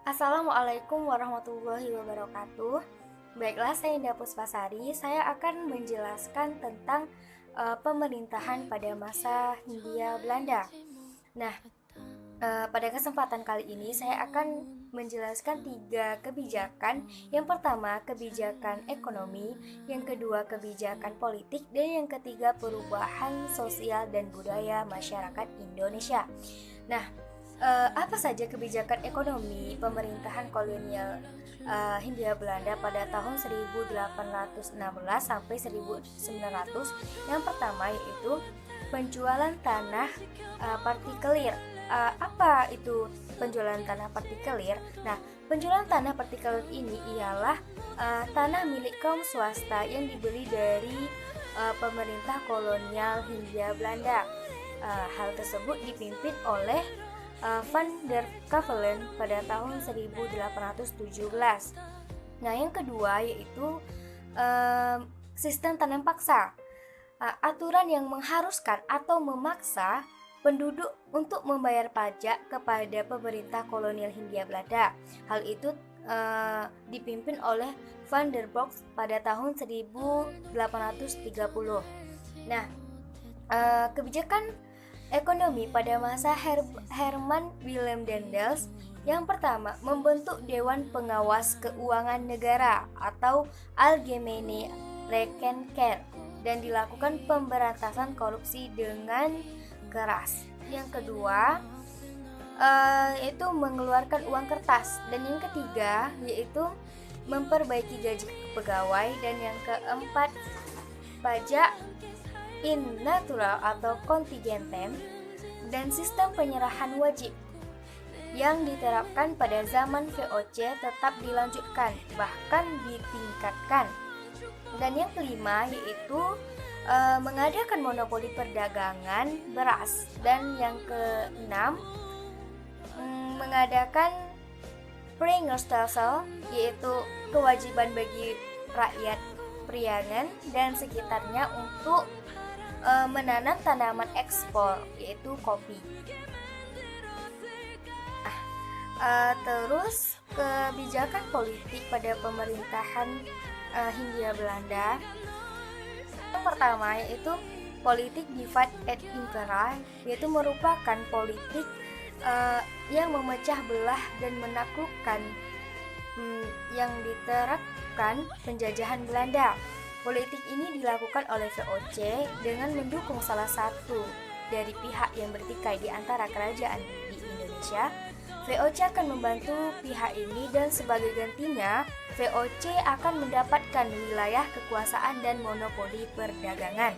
Assalamualaikum warahmatullahi wabarakatuh. Baiklah, saya Indah Puspasari. Saya akan menjelaskan tentang pemerintahan pada masa Hindia Belanda. Nah, pada kesempatan kali ini saya akan menjelaskan 3 kebijakan. Yang pertama, kebijakan ekonomi, yang kedua, kebijakan politik, dan yang ketiga, perubahan sosial dan budaya masyarakat Indonesia. Nah, apa saja kebijakan ekonomi pemerintahan kolonial Hindia Belanda pada tahun 1816 sampai 1900? Yang pertama yaitu penjualan tanah partikelir. Apa itu penjualan tanah partikelir? Nah, penjualan tanah partikelir ini ialah tanah milik kaum swasta yang dibeli dari pemerintah kolonial Hindia Belanda. Hal tersebut dipimpin oleh Van der Kavelen pada tahun 1817. Nah, yang kedua yaitu sistem tanam paksa. Aturan yang mengharuskan atau memaksa penduduk untuk membayar pajak kepada pemerintah kolonial Hindia Belanda. Hal itu dipimpin oleh Van der Box pada tahun 1830. Nah, kebijakan ekonomi pada masa Herman Willem Daendels. Yang pertama, membentuk Dewan Pengawas Keuangan Negara atau Algemene Rekenkamer dan dilakukan pemberantasan korupsi dengan keras. Yang kedua, yaitu mengeluarkan uang kertas, dan yang ketiga yaitu memperbaiki gaji pegawai, dan yang keempat, pajak in natural atau kontingentem dan sistem penyerahan wajib yang diterapkan pada zaman VOC tetap dilanjutkan, bahkan ditingkatkan. Dan yang kelima yaitu mengadakan monopoli perdagangan beras, dan yang keenam mengadakan Pringerstelsel, yaitu kewajiban bagi rakyat Priangan dan sekitarnya untuk menanam tanaman ekspor, yaitu kopi. Terus kebijakan politik pada pemerintahan Hindia Belanda. Yang pertama yaitu politik divide et impera, yaitu merupakan politik yang memecah belah dan menaklukkan yang diterapkan penjajahan Belanda. Politik ini dilakukan oleh VOC dengan mendukung salah satu dari pihak yang bertikai di antara kerajaan di Indonesia. VOC akan membantu pihak ini, dan sebagai gantinya VOC akan mendapatkan wilayah kekuasaan dan monopoli perdagangan.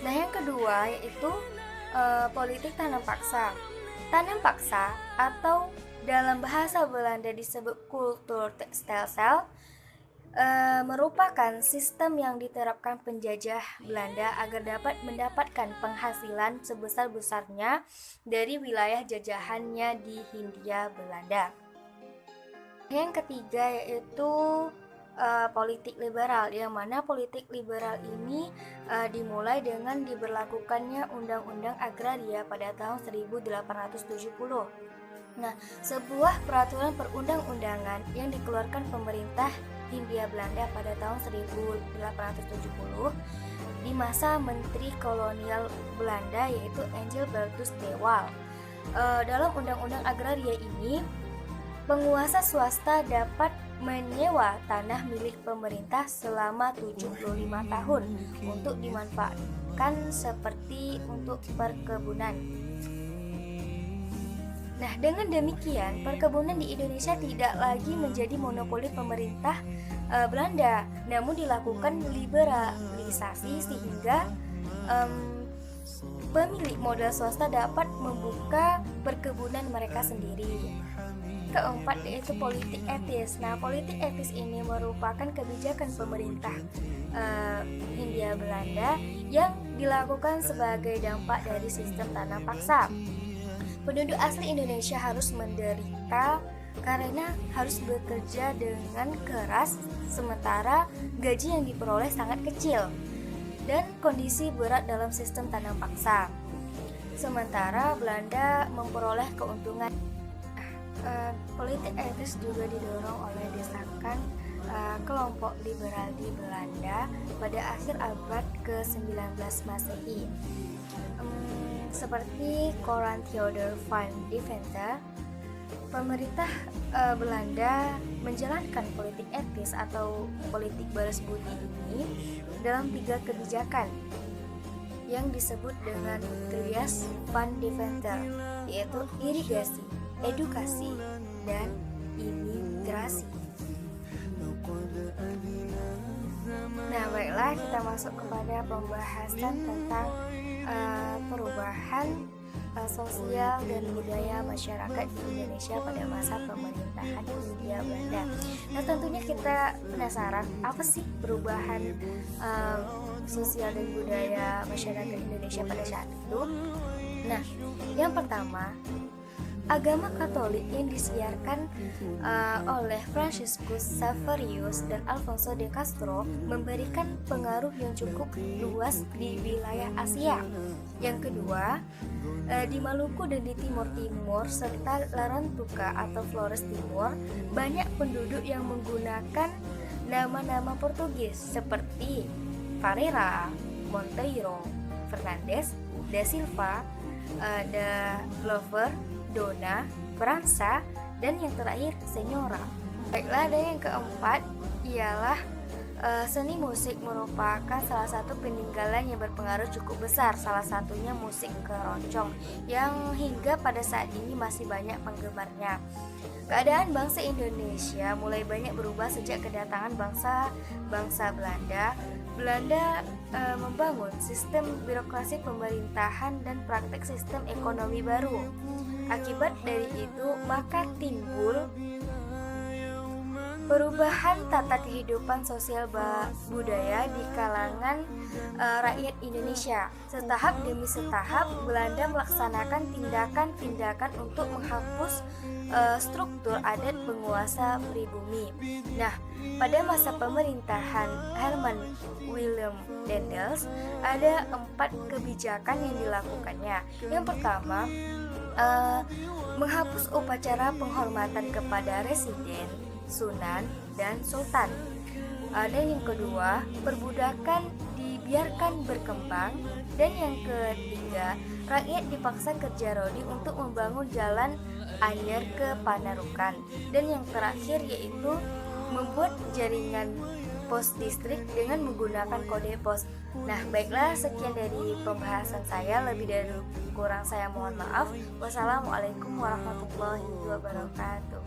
Nah, yang kedua yaitu politik tanam paksa. Tanam paksa atau dalam bahasa Belanda disebut Kulturstelsel merupakan sistem yang diterapkan penjajah Belanda agar dapat mendapatkan penghasilan sebesar-besarnya dari wilayah jajahannya di Hindia Belanda. Yang ketiga yaitu politik liberal, yang mana politik liberal ini dimulai dengan diberlakukannya Undang-Undang Agraria pada tahun 1870. Nah, sebuah peraturan perundang-undangan yang dikeluarkan pemerintah Hindia Belanda pada tahun 1870 di masa Menteri Kolonial Belanda yaitu Engelbertus de Waal. Dalam Undang-Undang Agraria ini, penguasa swasta dapat menyewa tanah milik pemerintah selama 75 tahun untuk dimanfaatkan seperti untuk perkebunan. Nah, dengan demikian, perkebunan di Indonesia tidak lagi menjadi monopoli pemerintah Belanda, namun dilakukan liberalisasi sehingga pemilik modal swasta dapat membuka perkebunan mereka sendiri. Keempat yaitu politik etis. Nah, politik etis ini merupakan kebijakan pemerintah Hindia Belanda yang dilakukan sebagai dampak dari sistem tanam paksa. Penduduk asli Indonesia harus menderita karena harus bekerja dengan keras, sementara gaji yang diperoleh sangat kecil, dan kondisi berat dalam sistem tanam paksa. Sementara Belanda memperoleh keuntungan. Politik etis juga didorong oleh desakan kelompok liberal di Belanda pada akhir abad ke-19 Masehi. Seperti Coran Theodor van Deventer, pemerintah Belanda menjalankan politik etis atau politik balas budi ini dalam 3 kebijakan yang disebut dengan Trias van Deventer, yaitu irigasi, edukasi, dan imigrasi. Nah, baiklah, kita masuk kepada pembahasan tentang perubahan sosial dan budaya masyarakat di Indonesia pada masa pemerintahan Hindia Belanda. Nah, tentunya kita penasaran apa sih perubahan sosial dan budaya masyarakat Indonesia pada saat itu. Nah, yang pertama, agama Katolik yang disiarkan oleh Franciscus Xaverius dan Alfonso de Castro memberikan pengaruh yang cukup luas di wilayah Asia. Yang kedua, di Maluku dan di Timur Timur serta Larantuka atau Flores Timur, banyak penduduk yang menggunakan nama-nama Portugis seperti Ferreira, Monteiro, Fernandes, da Silva, da Glover, Dona, Fransa, dan yang terakhir Senyora. Baiklah, dan yang keempat ialah seni musik merupakan salah satu peninggalan yang berpengaruh cukup besar, salah satunya musik keroncong yang hingga pada saat ini masih banyak penggemarnya. Keadaan bangsa Indonesia mulai banyak berubah sejak kedatangan bangsa Belanda. Belanda membangun sistem birokrasi pemerintahan dan praktek sistem ekonomi baru. Akibat dari itu, maka timbul perubahan tata kehidupan sosial budaya di kalangan rakyat Indonesia. Setahap demi setahap, Belanda melaksanakan tindakan-tindakan untuk menghapus struktur adat penguasa pribumi. Nah, pada masa pemerintahan Herman Willem Daendels, ada 4 kebijakan yang dilakukannya. Yang pertama, menghapus upacara penghormatan kepada residen, sunan, dan sultan. Dan yang kedua, perbudakan dibiarkan berkembang. Dan yang ketiga, rakyat dipaksa kerja rodi untuk membangun jalan anyar ke Panarukan. Dan yang terakhir yaitu membuat jaringan pos distrik dengan menggunakan kode pos. Nah, baiklah, sekian dari pembahasan saya. Lebih dari kurang saya mohon maaf. Wassalamualaikum warahmatullahi wabarakatuh.